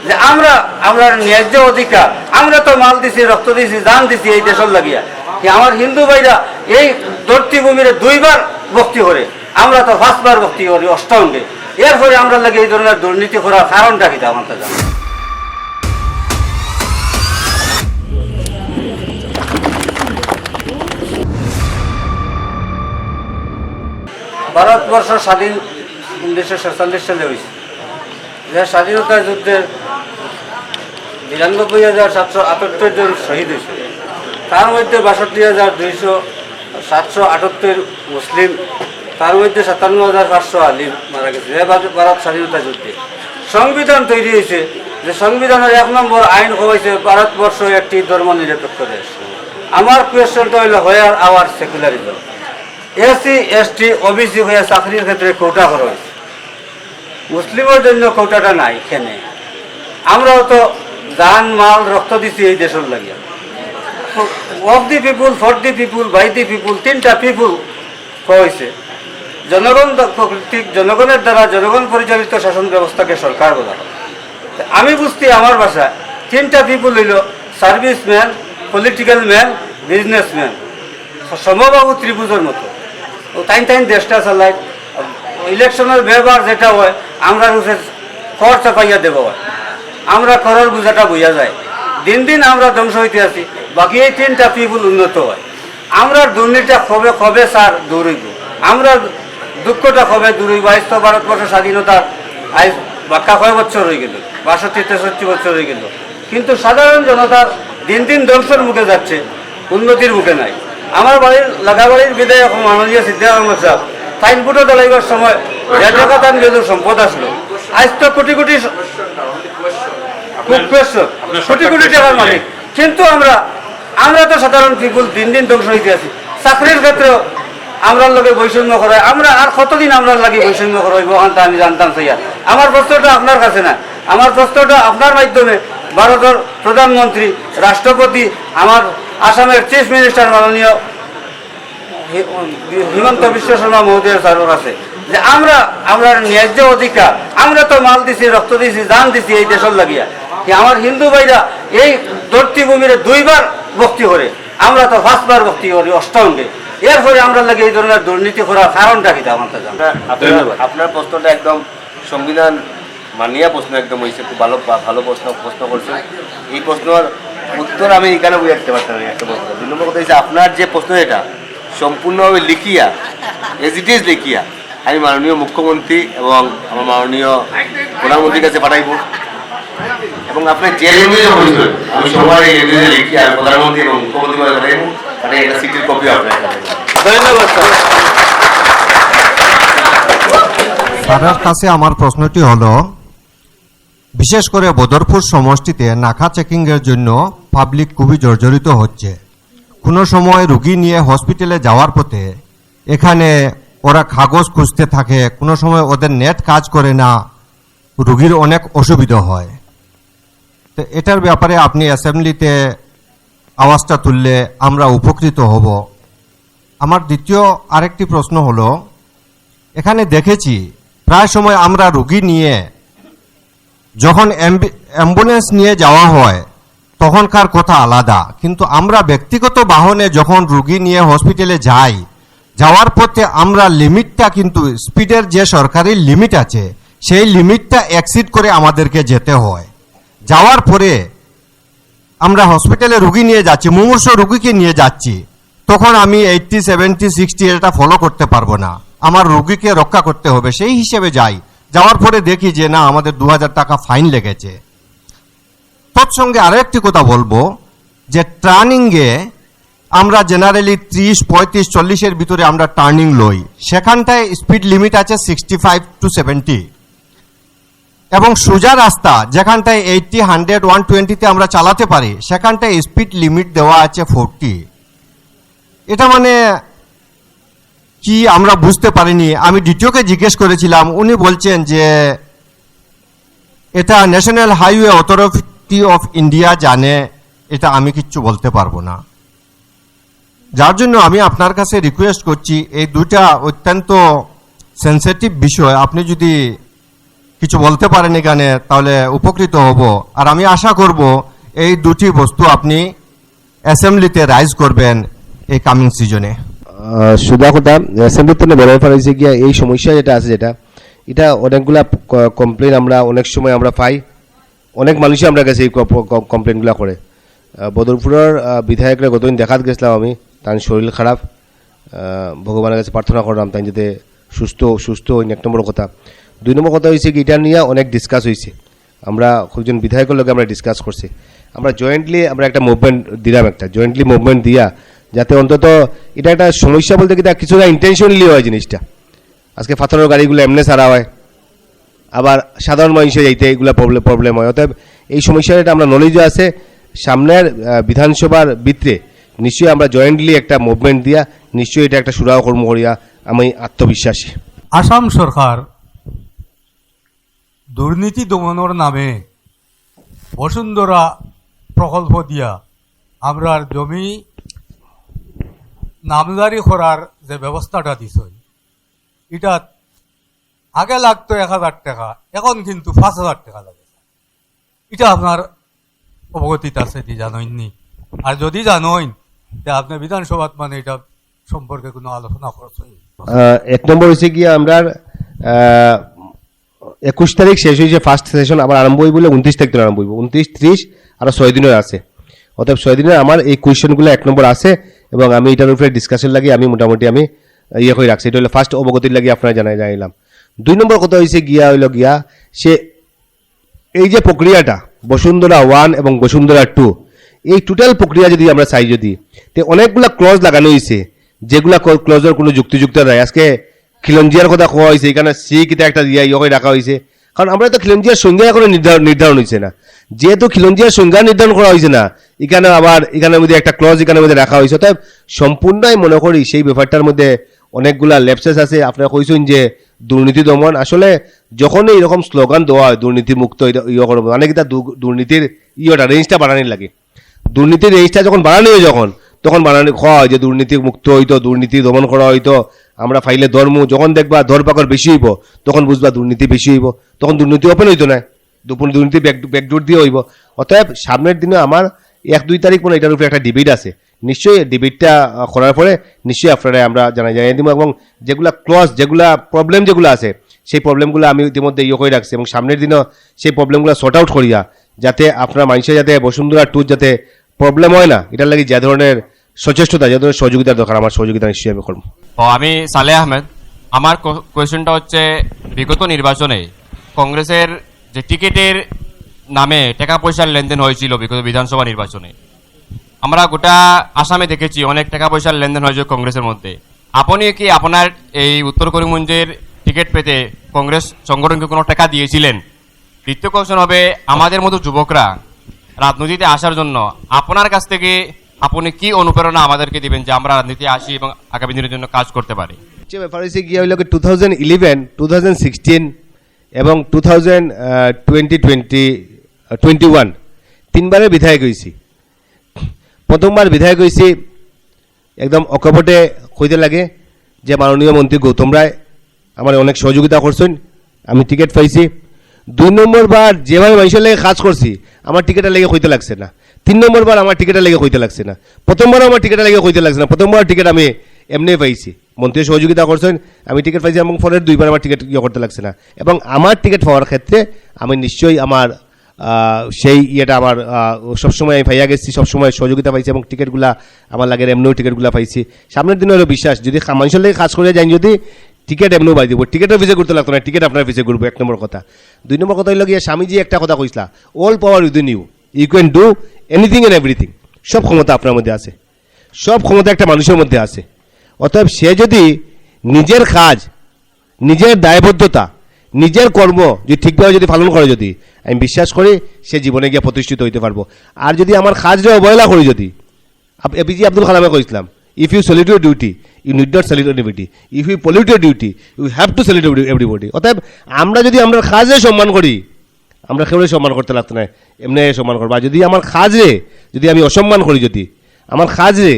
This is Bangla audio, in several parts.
যে আমরা আমরা ন্যায্য অধিকার, আমরা তো মাল দিছি, রক্ত দিছি, জান দিছি এই দেশের লাগিয়া। আমার হিন্দু ভাইরা এই ধরতীভূমির দুইবার ভক্তি করে, আমরা তো পাঁচবার ভক্তি করি অষ্টাঙ্গে। এরপরে আমরা লাগে এই ধরনের দুর্নীতি করার কারণটা কি আমার তো জানা। ভারতবর্ষ স্বাধীন 1947 সালে হয়েছে। স্বাধীনতা যুদ্ধের ৯৯,৭৭৮ জন শহীদ হয়েছে, তার মধ্যে ৬২,778 মুসলিম, তার মধ্যে ৫৭,৫০০ আলিম মারা গেছে ভারত স্বাধীনতা যুদ্ধে। সংবিধান তৈরি হয়েছে, যে সংবিধানের ১ নম্বর আইন হয়েছে ভারতবর্ষ একটি ধর্মনিরপেক্ষ দেশ। আমার কোয়েশ্চনটা হইল where our secularism? SC ST OBC হয়ে চাকরির ক্ষেত্রে কোটা করা হয়েছে, মুসলিমের জন্য কোটাটা নাই এখানে। আমরাও তো জান মাল রক্ত দিচ্ছি এই দেশের লাগিয়া। Of the people, for the people, by the people, তিনটা পিপুল হয়েছে। জনগণ কর্তৃক, জনগণের দ্বারা জনগণ পরিচালিত শাসন ব্যবস্থাকে সরকার বলা হয়। আমি বুঝতে আমার ভাষায় তিনটা পিপুল হইল সার্ভিসম্যান, পলিটিক্যাল ম্যান, বিজনেসম্যান, সমবাবু ত্রিভুজের মতো। ও টাইম দেশটা চালায়। ইলেকশনের ব্যবহার যেটা হয়, আমরা রুফে খড় চাপাইয়া দেব হয়, আমরা খড়ের বোঝাটা বুঝা যায়। দিন দিন আমরা ধ্বংস হইতে আছি, বাকি এই তিনটা পিপুল উন্নত হয়। আমরা দুর্নীতিটা কবে কবে স্যার দূর হইব, আমরা দুঃখটা কবে দূর হইব? আজ তো ভারতবর্ষ স্বাধীনতার আজ বাক্কা কয় বছর হয়ে গেল, ৬২-৬৩ বছর হয়ে গেল, কিন্তু সাধারণ জনতার দিন দিন ধ্বংসের মুখে যাচ্ছে, উন্নতির মুখে নাই। আমার বাড়ির লাগাবাড়ির বিধায়ক মাননীয় সিদ্দিকুর রহমান সাহেব ফাইন ফুটো জ্বালাইবার সময় ১.৫ টাকা দাম গেল সম্পদ আসলো, আজ তো কোটি কোটি কোটি কোটি টাকার মালিক। কিন্তু আমরা তো সাধারণ পিপুল দিন দিন ধ্বংস হইতে আছি। চাকরির ক্ষেত্রেও আমরার লগে বৈষম্য করায়, আমরা আর কতদিন আমরার লাগে বৈষম্য করাইব ওখানটা আমি জানতাম চাইয়া। আমার প্রশ্নটা আপনার কাছে না, আমার প্রশ্নটা আপনার মাধ্যমে ভারতের প্রধানমন্ত্রী, রাষ্ট্রপতি, আমার আসামের চিফ মিনিস্টার মাননীয় হিমন্ত বিশ্ব শর্মা মহোদয়ের স্যারের কাছে, যে আমরা ন্যায্য অধিকার, আমরা তো মাল দিছি, রক্ত দিছি, জান দিছি এই দেশের লাগিয়া। আমার হিন্দু ভাইরা এই ধরতীভূমির দুইবার ভক্তি করে, আমরা তো পাঁচবার ভক্তি করি অষ্টাঙ্গে। এরপরে আমরা লাগে এই ধরনের দুর্নীতি করার কারণটা কি আমার তো জানা। আপনার প্রশ্নটা একদম সংবিধান মানিয়া প্রশ্ন একদম হয়েছে, খুব ভালো প্রশ্ন করছেন। এই প্রশ্নের উত্তর আমি এখানে বুঝে রাখতে পারতাম না। একটা প্রশ্ন ২ নম্বর কথা হচ্ছে, আপনার যে প্রশ্ন এটা সম্পূর্ণভাবে লিখিয়া, এজ ইট ইজ লিখিয়া আমি মাননীয় মুখ্যমন্ত্রী এবং আমার মাননীয় প্রধানমন্ত্রীর কাছে পাঠাইব, এবং আপনি যে আমি সবাই লিখিয়া প্রধানমন্ত্রী এবং মুখ্যমন্ত্রী কাছে পাঠাইব, মানে একটা সিটির কপি আপনার কাছে। ধন্যবাদ স্যার। স্যারের কাছে আমার প্রশ্নটি হলো, বিশেষ করে বদরপুর সমষ্টিতে নাকা চেকিংয়ের জন্য পাবলিক খুবই জর্জরিত হচ্ছে। কোনো সময় রুগী নিয়ে হসপিটালে যাওয়ার পথে এখানে ওরা কাগজ খুঁজতে থাকে, কোনো সময় ওদের নেট কাজ করে না, রুগীর অনেক অসুবিধা হয়। তো এটার ব্যাপারে আপনি অ্যাসেম্বলিতে আওয়াজটা তুললে আমরা উপকৃত হব। আমার দ্বিতীয় আরেকটি প্রশ্ন হলো, এখানে দেখেছি প্রায় সময় আমরা রুগী নিয়ে যখন অ্যাম্বুলেন্স নিয়ে যাওয়া হয় তখনকার কথা আলাদা, কিন্তু আমরা ব্যক্তিগত বাহনে যখন রুগী নিয়ে হসপিটালে যাই, যাওয়ার পথে আমরা লিমিটটা, কিন্তু স্পিডের যে সরকারি লিমিট আছে সেই লিমিটটা এক্সিড করে আমাদেরকে যেতে হয়। যাওয়ার পরে আমরা হসপিটালে রুগী নিয়ে যাচ্ছি, মুমূর্ষু রুগীকে নিয়ে যাচ্ছি, তখন আমি 80, 70, 60 এটা ফলো করতে পারবো না, আমার রুগীকে রক্ষা করতে হবে, সেই হিসেবে যাই। যাওয়ার পরে দেখি যে না, আমাদের ২,০০০ টাকা ফাইন লেগেছে। তৎসঙ্গে আরো একটি কথা বলবো, যে টার্নিংয়ে আমরা জেনারেলি ৩০, ৩৫, ৪০-এর ভিতরে আমরা টার্নিং লই, সেখানটায় স্পিড লিমিট আছে 65 to 70, এবং সোজা রাস্তা যেখানটায় 80, 100, 120-তে আমরা চালাতে পারি, সেখানটায় স্পিড লিমিট দেওয়া আছে 40। এটা মানে কি আমরা বুঝতে পারিনি। আমি ডিটিওকে জিজ্ঞেস করেছিলাম, উনি বলছেন যে এটা national highway authority of India জানে, এটা আমি কিচ্ছু বলতে পারবো না। যার জন্য আমি আপনার কাছে রিকোয়েস্ট করছি, এই দুটা অত্যন্ত সেন্সিটিভ বিষয় আপনি যদি কিছু বলতে পারেন এখানে তাহলে উপকৃত হব। আর আমি আশা করব এই দুটি বস্তু আপনি অ্যাসেম্বলিতে রাইজ করবেন এই কামিং সিজনে। সুদা কথা অ্যাসেম্বলিতে বড় ব্যাপার হয়েছে গিয়া এই সমস্যা যেটা আছে এটা অনেকগুলা কমপ্লেন আমরা অনেক সময় আমরা পাই, অনেক মানুষই আমরা কাছে এই কমপ্লেনগুলো করে। বদরপুরের বিধায়করা গতদিন দেখাত গেছিলাম আমি, তার শরীর খারাপ, ভগবানের কাছে প্রার্থনা করলাম তাই যাতে সুস্থ হইন, 1 নম্বর কথা। 2 নম্বর কথা হয়েছে কি এটা নিয়ে অনেক ডিসকাস হয়েছে, আমরা কয়েকজন বিধায়কের লগে আমরা ডিসকাস করছি, আমরা জয়েন্টলি আমরা একটা মুভমেন্ট দিলাম, একটা জয়েন্টলি মুভমেন্ট দিয়া যাতে অন্তত এটা একটা সমস্যা বলতে কিছুটা ইন্টেনশনালি হয় জিনিসটা। আজকে পাথরের গাড়িগুলো এমনি ছাড়া হয়, আবার সাধারণ মানুষে যাইতে এগুলো প্রবলেম হয়। অতএব এই সমস্যাটা আমরা নলেজও আছে, সামনের বিধানসভার ভিতরে নিশ্চয়ই আমরা জয়েন্টলি একটা মুভমেন্ট দিয়া নিশ্চয়ই এটা একটা সুরাহ কর্ম করিয়া আমি আত্মবিশ্বাসী। আসাম সরকার দুর্নীতি দমনের নামে বসুন্ধরা প্রকল্প দিয়া আমরার জমি নামজারি করার যে ব্যবস্থাটা দিছ, এটা আগে লাগতো 1,000 টাকা, এখন কিন্তু 5,000 টাকা লাগে। এটা আপনার অবগতিত আছে কি জানেননি? আর যদি জানেন যে আপনি বিধানসভাত মানে এটা সম্পর্কে কোনো আলোচনা করছেন? 1 নম্বর হয়েছে গিয়ে আমরা 21 তারিখ শেষ হয়েছে ফার্স্ট সেশন, আবার আরম্ভ হইব 29 তারিখ আরম্ভ হইব, 29, 30 আর 6 দিনের আছে। অতএব 6 দিনের আমার এই কোয়েশ্চেনগুলো 1 নম্বর আছে এবং আমি এটার উপরে ডিসকাশন লাগি আমি মোটামুটি আমি ইয়ে করে রাখছি। এটা হলো ফার্স্ট অবগতির লাগি আপনারা জানাইলাম। 2 নম্বর কথা হয়েছে গিয়া সে এই যে প্রক্রিয়াটা বসুন্ধরা 1 এবং বসুন্ধরা 2 এই টোটাল প্রক্রিয়া যদি আমরা চাই যদি অনেকগুলা ক্লজ লাগানো হয়েছে, যেগুলা ক্লজের কোনো যুক্তিযুক্ত নাই। আজকে খিলঞ্জিয়ার কথা কোয়া হয়েছে, এখানে সি কিতা একটা ইয়ে করে রাখা হয়েছে, কারণ আমরা তো খিলঞ্জিয়ার সংজ্ঞা এখনো নির্ধারণ হয়েছে না। যেহেতু খিলঞ্জিয়ার সংজ্ঞা নির্ধারণ করা হয়েছে না, এখানে আবার এখানের মধ্যে একটা ক্লজ এখানের মধ্যে রাখা হয়েছে। অতএব সম্পূর্ণই মনে করি সেই ব্যাপারটার মধ্যে অনেকগুলা ল্যাপসেস আছে। আপনারা কইছেন যে দুর্নীতি দমন, আসলে যখন এইরকম স্লোগান দেওয়া হয় দুর্নীতি মুক্ত ইয়ে করবো, অনেক দুর্নীতির ইয়েটা রেঞ্জটা বাড়ানোর লাগে। দুর্নীতির রেঞ্জটা যখন বাড়ানো হয় তখন বানানো হয় যে দুর্নীতি মুক্ত হইতো, দুর্নীতি দমন করা হইতো, আমরা ফাইলে ধর্ম যখন দেখবা ধরপাকড় বেশি হইব তখন বুঝবা দুর্নীতি বেশি হইব, তখন দুর্নীতি ওপেন হইতো না, দুর্নীতি ব্যাকডোর দিয়ে হইব। অতএব সামনের দিনে আমার 1-2 তারিখ মানে এটার উপরে একটা ডিবেট আছে, নিশ্চয়ই ডিবেটটা করার পরে নিশ্চয়ই আপনারা আমরা জানাই দিব এবং যেগুলা ক্লজ যেগুলা প্রবলেম যেগুলো আছে সেই প্রবলেমগুলো আমি ইতিমধ্যে ইয়ে করে রাখছি এবং সামনের দিনও সেই প্রবলেমগুলো সর্ট আউট করিয়া যাতে আপনার মানুষের যাতে বসুন্ধরা 2 যাতে প্রবলেম হয় না, এটার লাগে যে ধরনের সচেষ্টতা যে ধরনের সহযোগিতার দরকার আমার সহযোগিতা নিশ্চয়ই আমি করবো। আমি সালেহ আহমেদ। আমার কোয়েশ্চেনটা হচ্ছে বিগত নির্বাচনে কংগ্রেসের যে টিকিটের নামে টাকা পয়সার লেনদেন হয়েছিল বিগত বিধানসভা নির্বাচনে, আমরা গোটা আসামে দেখেছি অনেক টাকা পয়সার লেনদেন হয়েছে কংগ্রেসের মধ্যে। আপনি কি আপনার এই উত্তর করিমগঞ্জের টিকিট পেতে কংগ্রেস সংগঠনকে কোনো টাকা দিয়েছিলেন? দ্বিতীয় কোয়েশ্চেন হবে আমাদের মতো যুবকরা রাজনীতিতে আসার জন্য আপনার কাছ থেকে আপনি কি অনুপ্রেরণা আমাদেরকে দিবেন যে আমরা রাজনীতি আসি এবং আগামী দিনের জন্য কাজ করতে পারি? যে ব্যাপার হয়েছে গিয়ে হইল 2011, 2016 এবং 2021 3বারের বিধায়ক হয়েছি। প্রথমবার বিধায়ক হয়েছি একদম অকপটে কইতে লাগে যে মাননীয় মন্ত্রী গৌতম রায় আমার অনেক সহযোগিতা করছেন, আমি টিকিট পাইছি। 2 নম্বর বার যেভাবে মানুষের লেগে কাজ করছি আমার টিকিটের লেগে কইতে লাগছে না। 3 নম্বর বার আমার টিকিটের লেগে কইতে লাগছে না। প্রথমবারও আমার টিকিটের লেগে কইতে লাগছে না, প্রথমবার টিকিট আমি এমনি পাইছি, মন্ত্রী সহযোগিতা করছেন, আমি টিকিট পাইছি এবং পরের 2বার আমার টিকিট ইয়ে করতে লাগছে না। এবং আমার টিকিট পাওয়ার ক্ষেত্রে আমি নিশ্চয়ই আমার সেই ইয়েটা আমার সবসময় আমি পাইয়া গেছি, সবসময় সহযোগিতা পাইছি এবং টিকিটগুলা আমার লাগে এমনিও টিকিটগুলা পাইছি। সামনের দিনে হলো বিশ্বাস যদি মানুষের লেগে কাজ করে যাই যদি টিকিট এমনিও বাই দিব, টিকিটের ফিসে করতে লাগতো না, টিকিট আপনার ফিসে করবো 1 নম্বর কথা। 2 নম্বর কথা হইল গিয়ে স্বামীজি একটা কথা কইসলা, all power within you, you can do anything and everything. সব ক্ষমতা আপনার মধ্যে আছে, সব ক্ষমতা একটা মানুষের মধ্যে আছে। অতএব সে যদি নিজের কাজ, নিজের দায়বদ্ধতা, নিজের কর্ম যদি ঠিকভাবে যদি পালন করে যদি আমি বিশ্বাস করি সে জীবনে গিয়ে প্রতিষ্ঠিত হইতে পারবো। আর যদি আমার কাজরে অবহেলা করি যদি এপিজে আব্দুল কালামে কইসলাম, if you salute your duty you need not salute anybody, if you pollute your duty you have to salute everybody। অতএব আমরা যদি আমরা কাজে সম্মান করি আমরা কেউ সম্মান করতে লাগতো না, এমনি সম্মান করবো। আর যদি আমার কাজে যদি আমি অসম্মান করি যদি আমার কাজে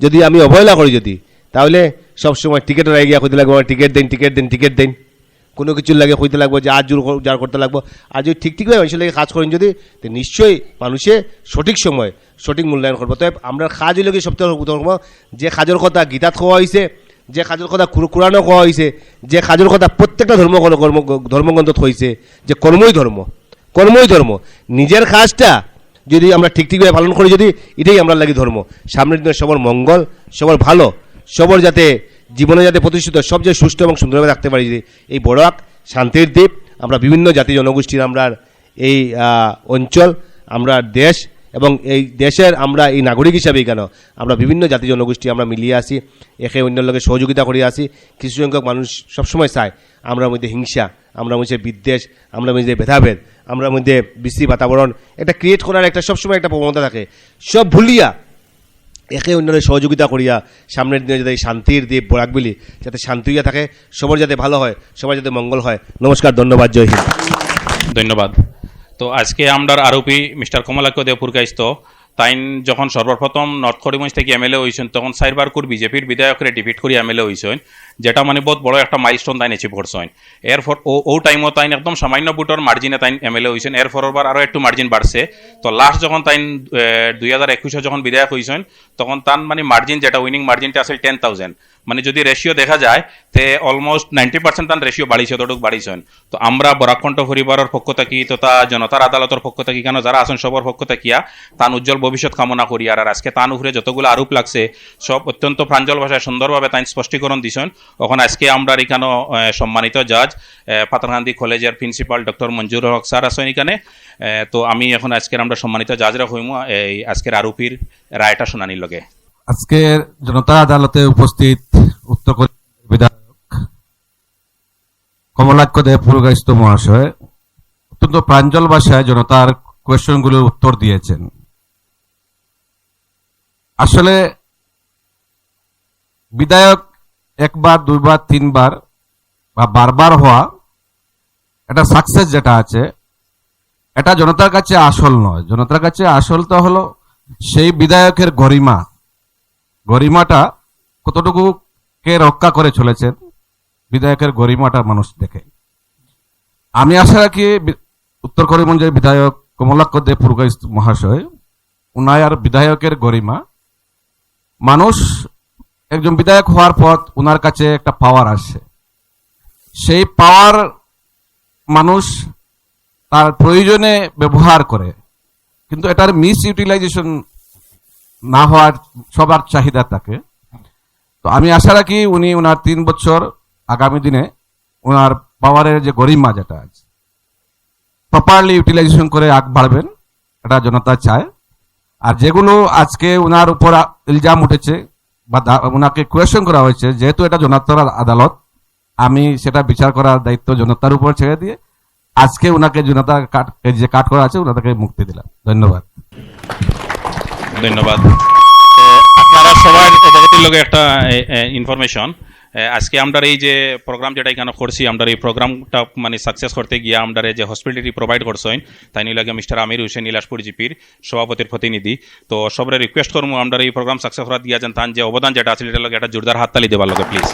যদি আমি অবহেলা করি যদি তাহলে সবসময় টিকিটের আগে গিয়া কইতে লাগবো টিকিট দেন টিকিট দেন টিকিট দেন, কোনো কিছুর লাগে কইতে লাগবো যে আজ জোর যার করতে লাগবো, আর যদি ঠিকভাবে মানুষের লাগে কাজ করেন যদি, তো নিশ্চয়ই মানুষে সঠিক সময় সঠিক মূল্যায়ন করবো। তবে আমরা কাজ হইলে সবথেকে ধর্ম, যে কাজের কথা গীতাত কোয়া হয়েছে, যে কাজের কথা কোরআনে কোয়া হয়েছে, যে কাজের কথা প্রত্যেকটা ধর্মগ্রন্থ হয়েছে, যে কর্মই ধর্ম, কর্মই ধর্ম। নিজের কাজটা যদি আমরা ঠিকভাবে পালন করি, যদি এটাই আমরা লাগি ধর্ম। সামনের দিনে সবার মঙ্গল, সবার ভালো, সবার যাতে জীবনে যাতে প্রতিষ্ঠিত, সবচেয়ে সুষ্ঠু এবং সুন্দরভাবে রাখতে পারি, যদি এই বড়াক শান্তির দ্বীপ, আমরা বিভিন্ন জাতি জনগোষ্ঠীর আমরা এই অঞ্চল, আমরা দেশ এবং এই দেশের আমরা এই নাগরিক হিসাবেই কেন আমরা বিভিন্ন জাতি জনগোষ্ঠী আমরা মিলিয়ে আসি, একে অন্যের লগে সহযোগিতা করে আসি। কিছু সংখ্যক মানুষ সবসময় চায় আমরা মধ্যে হিংসা, আমরা মধ্যে বিদ্বেষ, আমরা মধ্যে ভেদাভেদ, আমরা মধ্যে বিশ্রী বাতাবরণ এটা ক্রিয়েট করার একটা সবসময় একটা প্রবণতা থাকে। সব ভুলিয়া একে অন্যের সহযোগিতা করিয়া সামনের দিনে যাতে শান্তির দ্বীপ বরাকবিলি যাতে শান্তি হইয়া থাকে, সবার যাতে ভালো হয়, সবার যাতে মঙ্গল হয়। নমস্কার, ধন্যবাদ, জয় হিন্দ। ধন্যবাদ। তো আজকে আমরা আরোপি মিস্টার কমলাক্ষ দেবপুরকাইস্ত তাইন যখন সর্বপ্রথম নর্থ করিমগঞ্জ থেকে এমএলএ হয়েছেন, তখন সাইবারকুর বিজেপির বিধায়করে ডিফিট করে এমএলএ হয়েছেন, যেটা মানে বহুত বড় একটা মাইলস্টোন তাইন অ্যাচিভ করছেন। এরপর ও টাইমও তাইন একদম সামান্য বুটর মার্জিনে তাইন এমএলএ হয়েছেন। এরপর আরও একটু মার্জিন বাড়ছে। তো লাস্ট যখন তাইন 2021 যখন বিধায়ক হয়েছেন, তখন তার মানে মার্জিন যেটা উইনিং মার্জিনটা আসলে 10,000, মানে যদি রেশিও দেখা যায় তে অলমোস্ট 90% তান রেশিও বাড়িছে, ততটুক বাড়িছেন। তো আমরা বরাকণ্ঠ পরিবারের পক্ষ থাকি তথা জনতার আদালতের পক্ষ থাকি কেন যারা আছেন সবার পক্ষ থাকিয়া তান উজ্জ্বল ভবিষ্যৎ কামনা করি। আর আজকে তান উপরে যতগুলো আরোপ লাগছে সব অত্যন্ত প্রাঞ্জল ভাষায় সুন্দরভাবে তাই স্পষ্টীকরণ দিছেন। এখন আজকে আমরা এখানে সম্মানিত জাজ পাতারকান্দি কলেজের প্রিন্সিপাল ডক্টর মঞ্জুর হক স্যার আছেন এখানে। তো আমি এখন আজকের আমরা সম্মানিত জাজরা হইম এই আজকের আরোপীর রায়টা শুনানির লগে। আজকে জনতা আদালতে উপস্থিত উত্তর করিমগঞ্জের বিধায়ক কমলাক্ষ দেবপুরকাইস্ত মহাশয় অত্যন্ত প্রাঞ্জল ভাষায় জনতার কোয়েশ্চনগুলোর উত্তর দিয়েছেন। আসলে বিধায়ক একবার, দুইবার, তিনবার বা বারবার হওয়া এটা সাকসেস যেটা আছে, এটা জনতার কাছে আসল নয়। জনতার কাছে আসল তো হলো সেই বিধায়কের গরিমাটা কতটুকু কে রক্ষা করে চলেছেন, বিধায়কের গরিমাটা মানুষ দেখে। আমি আশা রাখি উত্তর করিমগঞ্জের বিধায়ক কমলাক্ষ দেবপুরকাইস্ত মহাশয় উনার বিধায়কের গরিমা, মানুষ একজন বিধায়ক হওয়ার পর উনার কাছে একটা পাওয়ার আসে, সেই পাওয়ার মানুষ তার প্রয়োজনে ব্যবহার করে, কিন্তু এটার মিস ইউটিলাইজেশন না হওয়ার সবার চাহিদা থাকে। তো আমি আশা রাখি উনি ওনার 3 বছর আগামী দিনে ওনার পাওয়ারের যে গরিমা যেটা আছে প্রপারলি ইউটিলাইজেশন করে আগ বাড়বেন, এটা জনতা চায়। আর যেগুলো আজকে ওনার উপর ইলজাম উঠেছে বা ওনাকে কোয়েশ্চন করা হয়েছে, যেহেতু এটা জনতার আদালত, আমি সেটা বিচার করার দায়িত্ব জনতার উপর ছেড়ে দিয়ে আজকে ওনাকে জনতা যে কাট করা আছে ওনাকে মুক্তি দিলাম। ধন্যবাদ। ধন্যবাদ। আপনারা সবাই অবগতির লগে একটা ইনফরমেশন, আজকে আমরা এই যে প্রোগ্রাম যেটা এখানে করছি, আমরা এই প্রোগ্রামটা মানে সাকসেস করতে গিয়ে আমরা যে হসপিটালিটি প্রোভাইড করছেন তাই নিয়ে লাগে মিস্টার আমির হোসেন নীলাসপুর জিপির সভাপতির প্রতিনিধি। তো সবাই রিকোয়েস্ট করবো আমরা এই প্রোগ্রাম সাকসেস করা দিয়ে যান, তার যে অবদান যেটা আছে এটার লগে একটা জোরদার হাততালি দেওয়ার লগে প্লিজ।